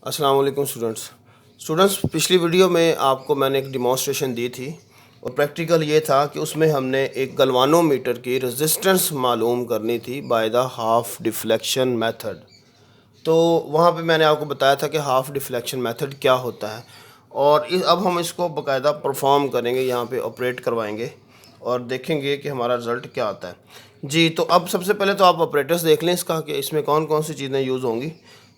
अस्सलाम वालेकुम स्टूडेंट्स पिछली वीडियो में आपको मैंने एक डिमॉन्स्ट्रेशन दी थी और प्रैक्टिकल ये था कि उसमें हमने एक गलवानोमीटर की रेजिस्टेंस मालूम करनी थी by the half deflection method. तो वहाँ पे मैंने आपको बताया था कि हाफ डिफ्लेक्शन मेथड क्या होता है और अब हम इसको बाकायदा परफॉर्म करेंगे, यहाँ पे ऑपरेट करवाएंगे और देखेंगे कि हमारा रिज़ल्ट क्या आता है। जी, तो अब सबसे पहले तो आप ऑपरेटर्स देख लें इसका कि इसमें कौन कौन सी चीज़ें यूज़ होंगी।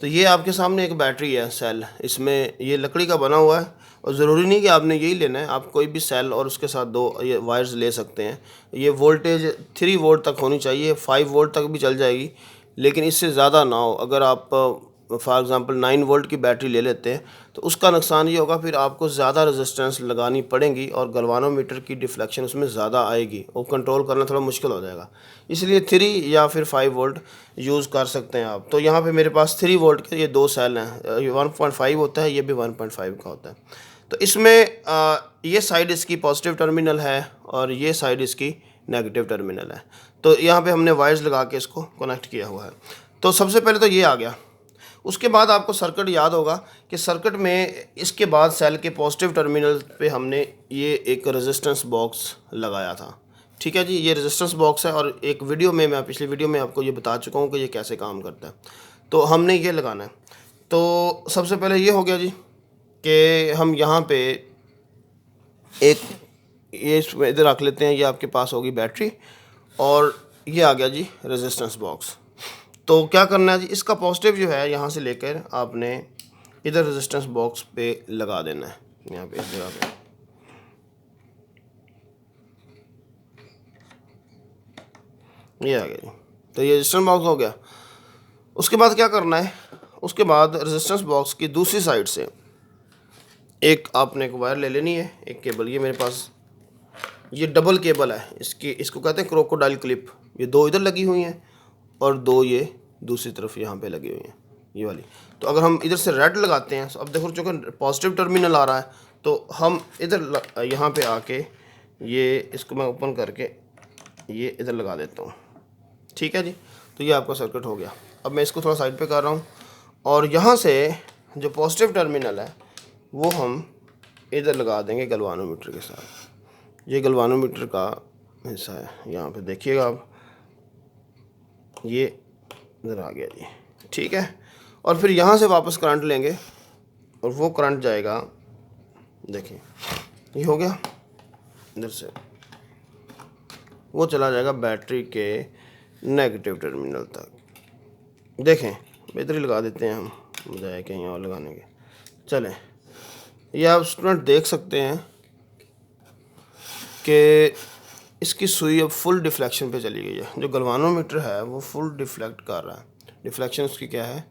तो ये आपके सामने एक बैटरी है, सेल, इसमें ये लकड़ी का बना हुआ है और ज़रूरी नहीं कि आपने यही लेना है, आप कोई भी सेल और उसके साथ दो ये वायर्स ले सकते हैं। ये वोल्टेज 3 वोल्ट तक होनी चाहिए, 5 वोल्ट तक भी चल जाएगी, लेकिन इससे ज़्यादा ना हो। अगर आप फॉर एग्ज़ाम्पल 9 वोल्ट की बैटरी ले लेते हैं तो उसका नुकसान ये होगा, फिर आपको ज़्यादा रेजिस्टेंस लगानी पड़ेगी और गलवानोमीटर की डिफ्लेक्शन उसमें ज़्यादा आएगी और कंट्रोल करना थोड़ा मुश्किल हो जाएगा। इसलिए 3 या फिर 5 वोल्ट यूज़ कर सकते हैं आप। तो यहाँ पे मेरे पास 3 वोल्ट के ये दो सेल हैं, ये 1.5 होता है, ये भी 1.5 का होता है। तो इसमें ये साइड इसकी पॉजिटिव टर्मिनल है और ये साइड इसकी नेगेटिव टर्मिनल है। तो यहाँ पे हमने वायर्स लगा के इसको कनेक्ट किया हुआ है। तो सबसे पहले तो ये आ गया। उसके बाद आपको सर्किट याद होगा कि सर्किट में इसके बाद सेल के पॉजिटिव टर्मिनल पे हमने ये एक रेजिस्टेंस बॉक्स लगाया था। ठीक है जी, ये रेजिस्टेंस बॉक्स है और एक वीडियो में मैं पिछली वीडियो में आपको ये बता चुका हूँ कि ये कैसे काम करता है। तो हमने ये लगाना है। तो सबसे पहले ये हो गया जी कि हम यहाँ पे एक ये इधर रख लेते हैं, ये आपके पास होगी बैटरी और ये आ गया जी रेजिस्टेंस बॉक्स। तो क्या करना है जी, इसका पॉजिटिव जो है यहाँ से लेकर आपने इधर रेजिस्टेंस बॉक्स पे लगा देना है, यहाँ पे इस जगह पे। ये आ गया जी, तो ये रेजिस्टेंस बॉक्स हो गया। उसके बाद क्या करना है, उसके बाद रेजिस्टेंस बॉक्स की दूसरी साइड से एक आपने एक वायर ले लेनी है, एक केबल। ये मेरे पास ये डबल केबल है, इसको कहते हैं क्रोकोडाइल क्लिप। ये दो इधर लगी हुई हैं और दो ये दूसरी तरफ यहाँ पे लगी हुई हैं, ये वाली। तो अगर हम इधर से रेड लगाते हैं, अब देखो चूँकि पॉजिटिव टर्मिनल आ रहा है तो हम इधर यहाँ पे आके ये इसको मैं ओपन करके ये इधर लगा देता हूँ। ठीक है जी, तो ये आपका सर्किट हो गया। अब मैं इसको थोड़ा साइड पे कर रहा हूँ और यहाँ से जो पॉजिटिव टर्मिनल है वो हम इधर लगा देंगे गलवानोमीटर के साथ। ये गलवानोमीटर का हिस्सा है, यहाँ पे देखिएगा आप, ये इधर आ गया जी। ठीक है, और फिर यहाँ से वापस करंट लेंगे और वो करंट जाएगा, देखिए ये हो गया, इधर से वो चला जाएगा बैटरी के नेगेटिव टर्मिनल तक। देखें, बैटरी लगा देते हैं हम, बजाय कहीं और लगाने के। चलें, ये आप स्टूडेंट देख सकते हैं कि इसकी सुई अब फुल डिफ्लेक्शन पे चली गई है। जो गलवानोमीटर है वो फुल डिफ्लेक्ट कर रहा है। डिफ्लेक्शन उसकी क्या है,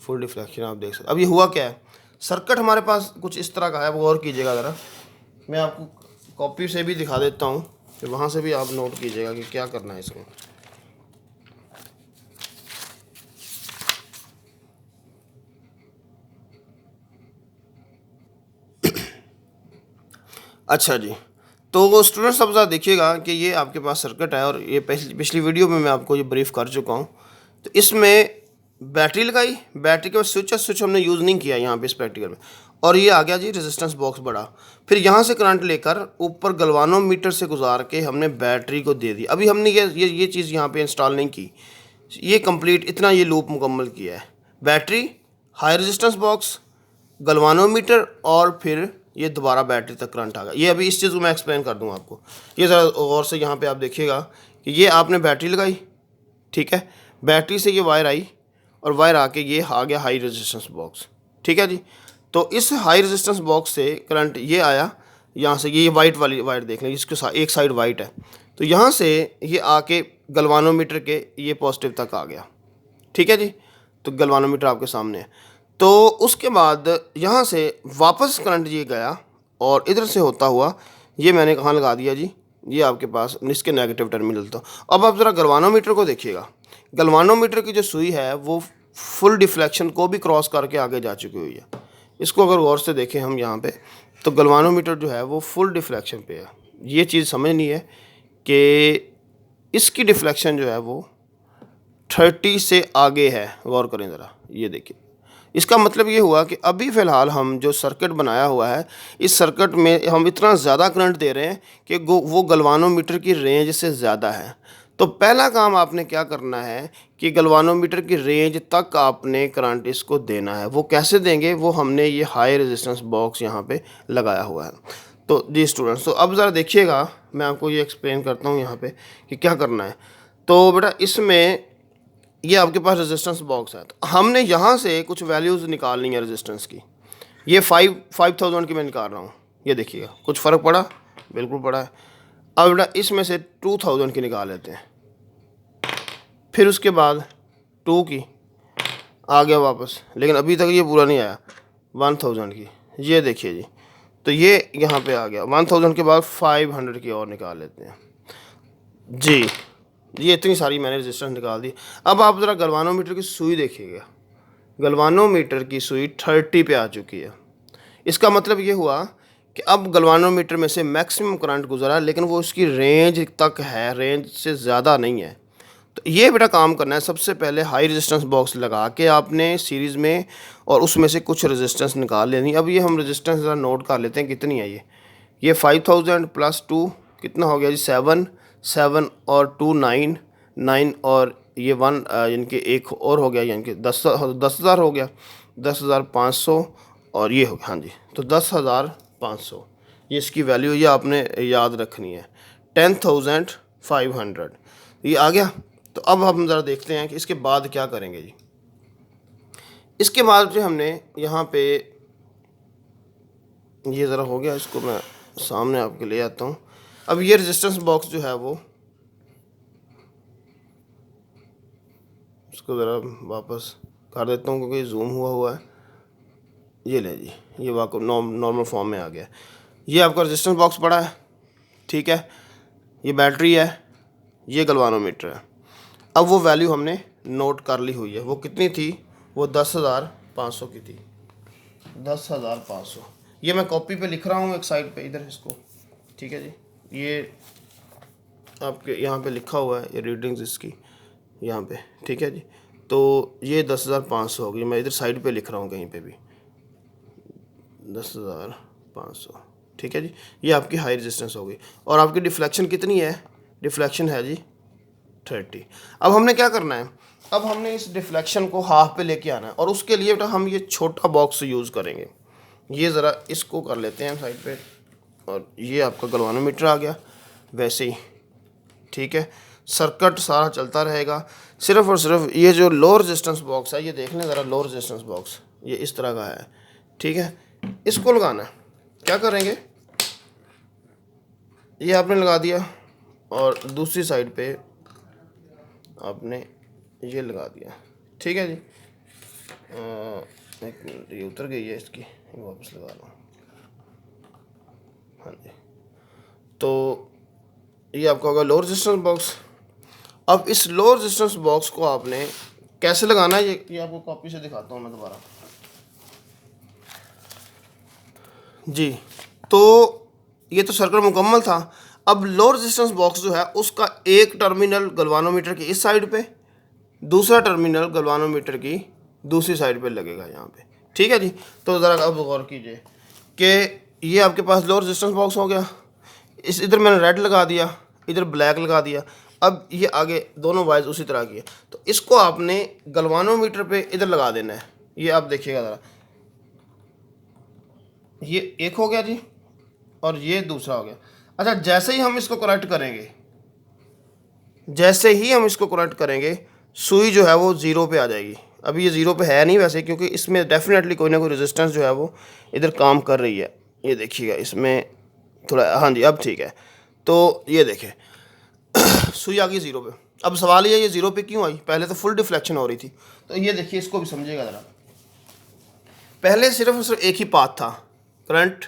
फुल डिफ्लेक्शन आप देख सकते। अब ये हुआ क्या है, सर्किट हमारे पास कुछ इस तरह का है, वो गौर कीजिएगा ज़रा। मैं आपको कॉपी से भी दिखा देता हूँ, फिर वहाँ से भी आप नोट कीजिएगा कि क्या करना है इसको। अच्छा जी, तो स्टूडेंट्स अब ज़रा देखिएगा कि ये आपके पास सर्किट है और ये पिछली वीडियो में मैं आपको ये ब्रीफ कर चुका हूँ। तो इसमें बैटरी लगाई, बैटरी के बाद स्विच हमने यूज़ नहीं किया यहाँ पे इस प्रैक्टिकल में, और ये आ गया जी रेजिस्टेंस बॉक्स बड़ा। फिर यहाँ से करंट लेकर ऊपर गलवानोमीटर से गुजार के हमने बैटरी को दे दी। अभी हमने ये चीज़ यहाँ पे इंस्टॉल नहीं की, ये कंप्लीट इतना ये लूप मुकम्मल किया है। Battery, high resistance box, galvanometer और फिर ये दोबारा बैटरी तक करंट आ गया। ये अभी इस चीज़ को मैं एक्सप्लेन कर दूँ आपको। ये ज़रा गौर से यहाँ पे आप देखिएगा कि ये आपने बैटरी लगाई, ठीक है, बैटरी से ये वायर आई और वायर आके ये आ गया हाई रेजिस्टेंस बॉक्स। ठीक है जी, तो इस हाई रेजिस्टेंस बॉक्स से करंट ये आया, यहाँ से ये वाइट वाली वायर देख लें, इसके साथ एक साइड वाइट है, तो यहाँ से ये आके गलवानोमीटर के ये पॉजिटिव तक आ गया। ठीक है जी, तो गलवानोमीटर आपके सामने है। तो उसके बाद यहाँ से वापस करंट ये गया और इधर से होता हुआ ये मैंने कहाँ लगा दिया जी, ये आपके पास इसके नेगेटिव टर्मिनल। तो अब आप ज़रा गलवानोमीटर को देखिएगा। गलवानोमीटर की जो सुई है वो फुल डिफ्लेक्शन को भी क्रॉस करके आगे जा चुकी हुई है। इसको अगर गौर से देखें हम यहाँ पे, तो गलवानोमीटर जो है वो फुल डिफ्लेक्शन पे है। ये चीज़ समझनी है कि इसकी डिफ्लेक्शन जो है वो 30 से आगे है। गौर करें ज़रा, ये देखिए इसका मतलब ये हुआ कि अभी फ़िलहाल हम जो सर्किट बनाया हुआ है, इस सर्किट में हम इतना ज़्यादा करंट दे रहे हैं कि वो गलवानोमीटर की रेंज से ज़्यादा है। तो पहला काम आपने क्या करना है कि गलवानोमीटर की रेंज तक आपने करंट इसको देना है। वो कैसे देंगे, वो हमने ये हाई रेजिस्टेंस बॉक्स यहाँ पे लगाया हुआ है। तो जी स्टूडेंट्स, तो अब ज़रा देखिएगा, मैं आपको ये एक्सप्लेन करता हूँ यहाँ पे कि क्या करना है। तो बेटा इसमें ये आपके पास रेजिस्टेंस बॉक्स है, तो हमने यहाँ से कुछ वैल्यूज़ निकालनी है रेजिस्टेंस की। ये 5000 की मैं निकाल रहा हूँ, ये देखिएगा कुछ फ़र्क पड़ा, बिल्कुल पड़ा है। अब बेटा इसमें से 2000 की निकाल लेते हैं, फिर उसके बाद 2 की आ गया वापस, लेकिन अभी तक ये पूरा नहीं आया 1000 की, ये देखिए जी। तो ये यहाँ पे आ गया 1000 के बाद 500 की और निकाल लेते हैं जी। ये इतनी सारी मैंने रेजिस्टेंस निकाल दी। अब आप ज़रा गलवानोमीटर की सुई देखिएगा, गलवानोमीटर की सुई 30 पे आ चुकी है। इसका मतलब ये हुआ कि अब गलवानोमीटर में से मैक्सिमम करंट गुजरा, लेकिन वो उसकी रेंज तक है, रेंज से ज़्यादा नहीं है। तो ये बेटा काम करना है, सबसे पहले हाई रेजिस्टेंस बॉक्स लगा के आपने सीरीज़ में, और उसमें से कुछ रेजिस्टेंस निकाल लेनी। अब ये हम रेजिस्टेंस ज़रा नोट कर लेते हैं कितनी है ये 5000 प्लस 2 कितना हो गया जी 7 और 2 9 और ये 1 यानी कि एक और हो गया, यानी कि 10,000 हो गया, 10,500 और ये हो गया, हाँ जी। तो 10,500 ये इसकी वैल्यू, ये आपने याद रखनी है। 10,500 ये आ गया। तो अब हम ज़रा देखते हैं कि इसके बाद क्या करेंगे जी। इसके बाद जो हमने यहाँ पे ये ज़रा हो गया, इसको मैं सामने आपके ले आता हूँ। अब ये रेजिस्टेंस बॉक्स जो है वो, इसको ज़रा वापस कर देता हूँ क्योंकि जूम हुआ है। ये ले जी, ये वाकई नॉर्मल फॉर्म में आ गया। ये आपका रेजिस्टेंस बॉक्स पड़ा है, ठीक है। ये बैटरी है, ये गलवानोमीटर है। अब वो वैल्यू हमने नोट कर ली हुई है। वो कितनी थी, वो 10,500 की थी, 10,500। ये मैं कॉपी पे लिख रहा हूँ एक साइड पे इधर इसको, ठीक है जी। ये आपके यहाँ पे लिखा हुआ है, ये रीडिंग्स इसकी यहाँ पे, ठीक है जी। तो ये 10,500 होगी, मैं इधर साइड पे लिख रहा हूँ कहीं पे भी 10,500, ठीक है जी। ये आपकी हाई रेजिस्टेंस होगी। और आपकी डिफ्लेक्शन कितनी है, डिफ्लेक्शन है जी 30। अब हमने क्या करना है, अब हमने इस डिफ्लेक्शन को हाफ पे लेके आना है, और उसके लिए बेटा हम ये छोटा बॉक्स यूज़ करेंगे। ये ज़रा इसको कर लेते हैं साइड पे, और ये आपका गलवानोमीटर आ गया वैसे ही, ठीक है। सर्किट सारा चलता रहेगा। सिर्फ और सिर्फ ये जो लो रेजिस्टेंस बॉक्स है, ये देख लें ज़रा, लो रेजिस्टेंस बॉक्स ये इस तरह का है, ठीक है। इसको लगाना है, क्या करेंगे, ये आपने लगा दिया, और दूसरी साइड पे आपने ये लगा दिया, ठीक है जी। एक मिनट, ये उतर गई है इसकी, वापस लगा लो, हाँ जी। तो ये आपका होगा लो रेजिस्टेंस बॉक्स। अब इस लो रेजिस्टेंस बॉक्स को आपने कैसे लगाना है, ये आपको कॉपी से दिखाता हूँ मैं दोबारा जी। तो ये तो सर्किट मुकम्मल था। अब लो रेजिस्टेंस बॉक्स जो है उसका एक टर्मिनल गलवानोमीटर की इस साइड पे, दूसरा टर्मिनल गलवानोमीटर की दूसरी साइड पे लगेगा यहाँ पे, ठीक है जी। तो ज़रा अब गौर कीजिए कि ये आपके पास लो रेजिस्टेंस बॉक्स हो गया, इस इधर मैंने रेड लगा दिया, इधर ब्लैक लगा दिया। अब ये आगे दोनों वाइज उसी तरह की है, तो इसको आपने गलवानोमीटर पे इधर लगा देना है। ये आप देखिएगा ज़रा, ये एक हो गया जी, और ये दूसरा हो गया। अच्छा, जैसे ही हम इसको कनेक्ट करेंगे, जैसे ही हम इसको कनेक्ट करेंगे, सुई जो है वो ज़ीरो पे आ जाएगी। अभी ये ज़ीरो पे है नहीं वैसे, क्योंकि इसमें डेफिनेटली कोई ना कोई रेजिस्टेंस जो है वो इधर काम कर रही है। ये देखिएगा इसमें थोड़ा, हाँ जी अब ठीक है। तो ये देखें सुई आ गई ज़ीरो पे। अब सवाल ये ज़ीरो पे क्यों आई, पहले तो फुल डिफ्लेक्शन हो रही थी। तो ये देखिए, इसको भी समझिएगा ज़रा। पहले सिर्फ और सिर्फ एक ही पाथ था, करंट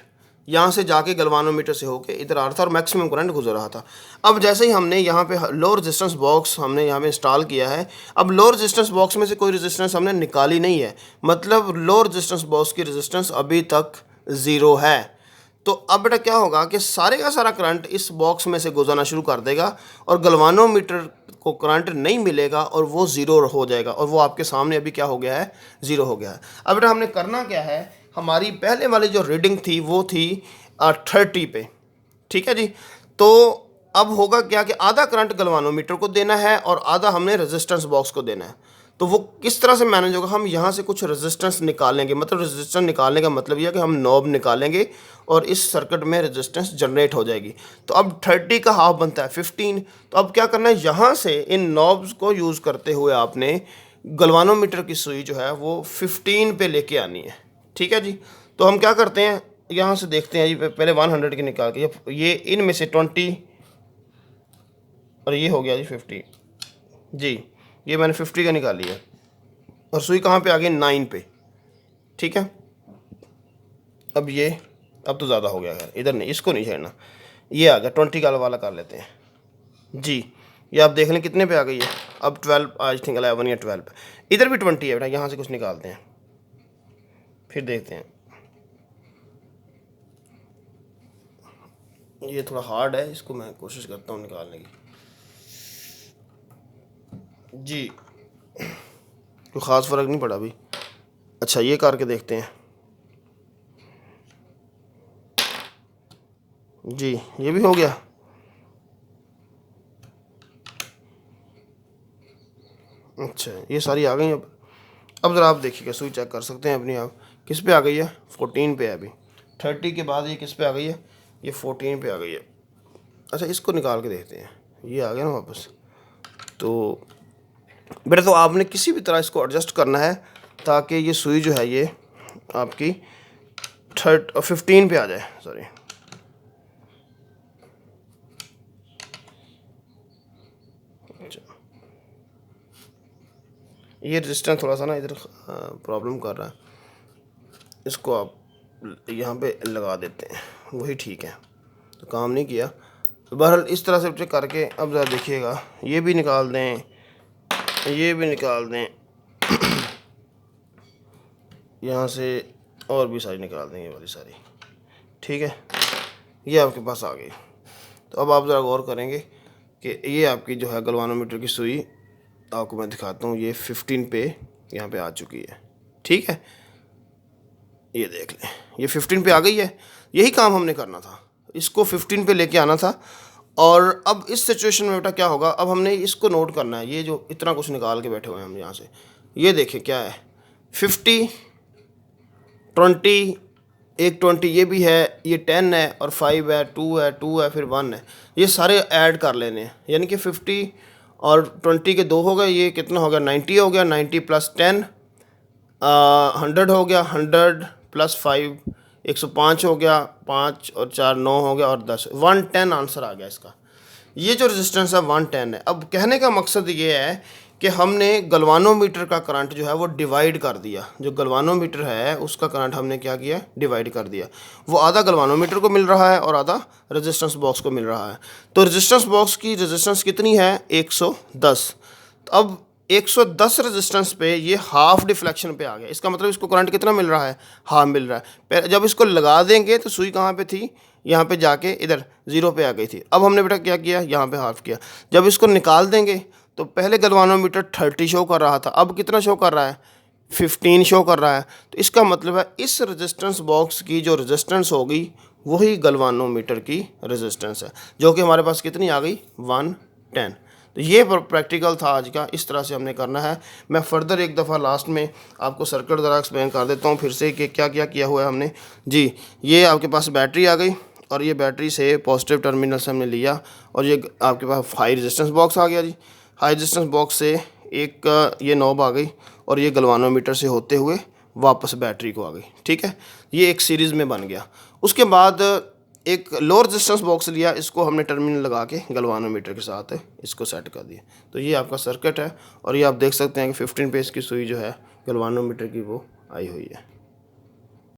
यहाँ से जाके गलवानोमीटर से होके इधर आ रहा था और मैक्सिमम करंट गुजर रहा था। अब जैसे ही हमने यहाँ पे लो रेजिस्टेंस बॉक्स हमने यहाँ पे इंस्टॉल किया है, अब लो रेजिस्टेंस बॉक्स में से कोई रेजिस्टेंस हमने निकाली नहीं है, मतलब लो रेजिस्टेंस बॉक्स की रेजिस्टेंस अभी तक ज़ीरो है। तो अब बेटा क्या होगा कि सारे का सारा करंट इस बॉक्स में से गुजरना शुरू कर देगा और गलवानोमीटर को करंट नहीं मिलेगा और वो ज़ीरो हो जाएगा, और वो आपके सामने अभी क्या हो गया है, ज़ीरो हो गया है। अब बेटा हमने करना क्या है, हमारी पहले वाली जो रीडिंग थी वो थी 30 पे, ठीक है जी। तो अब होगा क्या कि आधा करंट गलवानोमीटर को देना है और आधा हमने रेजिस्टेंस बॉक्स को देना है। तो वो किस तरह से मैनेज होगा, हम यहाँ से कुछ रेजिस्टेंस निकालेंगे, मतलब रेजिस्टेंस निकालने का मतलब यह है कि हम नॉब निकालेंगे और इस सर्किट में रेजिस्टेंस जनरेट हो जाएगी। तो अब 30 का हाफ बनता है 15। तो अब क्या करना है, यहाँ से इन नॉब्स को यूज़ करते हुए आपने गलवानोमीटर की सुई जो है वो 15 पे लेके आनी है, ठीक है जी। तो हम क्या करते हैं, यहाँ से देखते हैं जी, पहले 100 की निकाल के, ये इनमें से 20 और ये हो गया जी 50 जी, ये मैंने 50 का निकाल लिया और सुई कहाँ पे आ गई, 9 पे, ठीक है। अब ये अब तो ज़्यादा हो गया है, इधर नहीं, इसको नहीं छेड़ना, ये आ गया 20 का वाला कर लेते हैं जी। ये आप देख लें कितने पे आ गई है, अब 12 आई थिंक 11 या 12 पे। इधर भी 20 है बेटा, यहाँ से कुछ निकालते हैं फिर देखते हैं। ये थोड़ा हार्ड है, इसको मैं कोशिश करता हूँ निकालने की जी, कोई ख़ास फ़र्क नहीं पड़ा अभी। अच्छा ये करके देखते हैं जी, ये भी हो गया। अच्छा ये सारी आ गई। अब ज़रा आप देखिएगा, सुई चेक कर सकते हैं अपनी आप, किस पे आ गई है, 14 पे है अभी। 30 के बाद ये किस पे आ गई है, ये 14 पे आ गई है। अच्छा इसको निकाल के देखते हैं, ये आ गया ना वापस। तो बेटा तो आपने किसी भी तरह इसको एडजस्ट करना है ताकि ये सुई जो है ये आपकी 15 पे आ जाए, सॉरी। अच्छा ये रेजिस्टेंस थोड़ा सा ना इधर प्रॉब्लम कर रहा है, इसको आप यहाँ पे लगा देते हैं, वही ठीक है। तो काम नहीं किया, तो बहरहाल इस तरह से चेक करके अब ज़रा देखिएगा, ये भी निकाल दें, ये भी निकाल दें, यहाँ से और भी सारी निकाल दें, ये वाली सारी, ठीक है। ये आपके पास आ गई। तो अब आप ज़रा गौर करेंगे कि ये आपकी जो है गलवानोमीटर की सुई, आपको मैं दिखाता हूँ, ये 15 पे यहाँ पे आ चुकी है, ठीक है। ये देख लें, ये 15 पे आ गई है। यही काम हमने करना था, इसको 15 पे लेके आना था। और अब इस सिचुएशन में बेटा क्या होगा, अब हमने इसको नोट करना है, ये जो इतना कुछ निकाल के बैठे हुए हैं हम यहाँ से, ये देखें क्या है, 50, 20, एक 20 ये भी है, ये 10 है और 5 है, 2 है, 2 है, फिर 1 है, ये सारे ऐड कर लेने हैं। यानी कि 50 और 20 के 2 हो गए, ये कितना हो गया, 90 हो गया, 90 प्लस 10 100 हो गया, 100 प्लस 5 105 हो गया, 5 और 4 9 हो गया और 10 110 आंसर आ गया इसका। ये जो रेजिस्टेंस है 110 है। अब कहने का मकसद ये है कि हमने गलवानोमीटर का करंट जो है वो डिवाइड कर दिया, जो गलवानोमीटर है उसका करंट हमने क्या किया, डिवाइड कर दिया। वो आधा गलवानोमीटर को मिल रहा है और आधा रेजिस्टेंस बॉक्स को मिल रहा है। तो रेजिस्टेंस बॉक्स की रेजिस्टेंस कितनी है, 110। तो अब 110 रेजिस्टेंस पे ये हाफ डिफ्लेक्शन पे आ गया, इसका मतलब इसको करंट कितना मिल रहा है, हाफ मिल रहा है। जब इसको लगा देंगे तो सुई कहाँ पे थी, यहाँ पे जाके इधर 0 पे आ गई थी। अब हमने बेटा क्या किया, यहाँ पे हाफ किया। जब इसको निकाल देंगे तो पहले गलवानोमीटर 30 शो कर रहा था, अब कितना शो कर रहा है, 15 शो कर रहा है। तो इसका मतलब है इस रेजिस्टेंस बॉक्स की जो रेजिस्टेंस होगी वही गलवानोमीटर की रेजिस्टेंस है, जो कि हमारे पास कितनी आ गई, 110। तो ये प्रैक्टिकल था आज का, इस तरह से हमने करना है। मैं फर्दर एक दफ़ा लास्ट में आपको सर्किट ज़रा एक्सप्लेन कर देता हूँ फिर से कि क्या क्या किया हुआ है हमने जी। ये आपके पास बैटरी आ गई और ये बैटरी से पॉजिटिव टर्मिनल से हमने लिया और ये आपके पास हाई रेजिस्टेंस बॉक्स आ गया जी। हाई रेजिस्टेंस बॉक्स से एक ये नॉब आ गई और ये गलवानोमीटर से होते हुए वापस बैटरी को आ गई, ठीक है। ये एक सीरीज़ में बन गया। उसके बाद एक लो रेजिस्टेंस बॉक्स लिया, इसको हमने टर्मिनल लगा के गलवानोमीटर के साथ इसको सेट कर दिया। तो ये आपका सर्किट है और ये आप देख सकते हैं कि 15 पे इसकी सुई जो है गलवानोमीटर की वो आई हुई है।